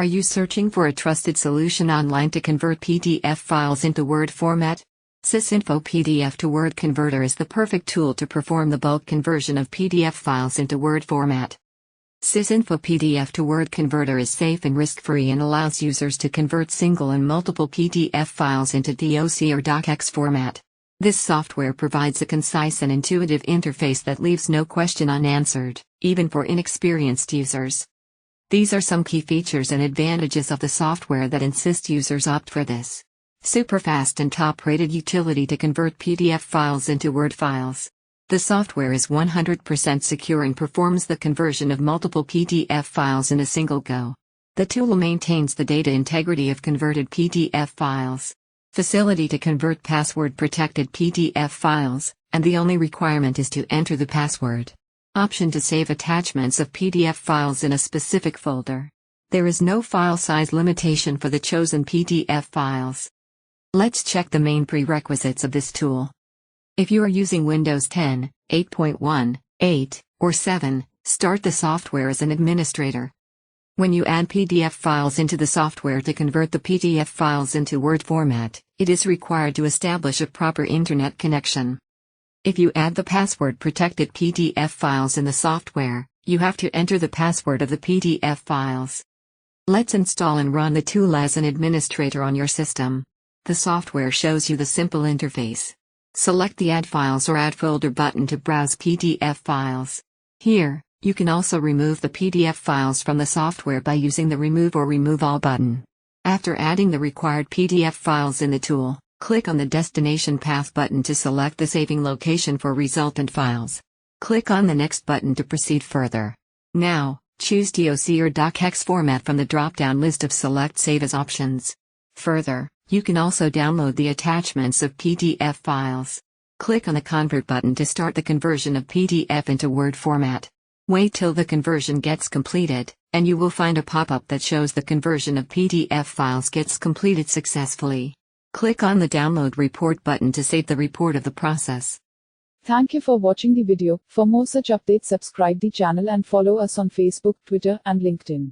Are you searching for a trusted solution online to convert PDF files into Word format? Sysinfo PDF to Word Converter is the perfect tool to perform the bulk conversion of PDF files into Word format. Sysinfo PDF to Word Converter is safe and risk-free and allows users to convert single and multiple PDF files into DOC or DocX format. This software provides a concise and intuitive interface that leaves no question unanswered, even for inexperienced users. These are some key features and advantages of the software that insist users opt for this super fast and top-rated utility to convert PDF files into Word files. The software is 100% secure and performs the conversion of multiple PDF files in a single go. The tool maintains the data integrity of converted PDF files. Facility to convert password-protected PDF files, and the only requirement is to enter the password. Option to save attachments of PDF files in a specific folder. There is no file size limitation for the chosen PDF files. Let's check the main prerequisites of this tool. If you are using Windows 10, 8.1, 8, or 7, start the software as an administrator. When you add PDF files into the software to convert the PDF files into Word format, it is required to establish a proper internet connection. If you add the password-protected PDF files in the software, you have to enter the password of the PDF files. Let's install and run the tool as an administrator on your system. The software shows you the simple interface. Select the Add Files or Add Folder button to browse PDF files. Here, you can also remove the PDF files from the software by using the Remove or Remove All button. After adding the required PDF files in the tool, click on the Destination Path button to select the saving location for resultant files. Click on the Next button to proceed further. Now, choose DOC or DocX format from the drop-down list of Select Save As options. Further, you can also download the attachments of PDF files. Click on the Convert button to start the conversion of PDF into Word format. Wait till the conversion gets completed, and you will find a pop-up that shows the conversion of PDF files gets completed successfully. Click on the Download Report button to save the report of the process. Thank you for watching the video. For more such updates, subscribe the channel and follow us on Facebook, Twitter, and LinkedIn.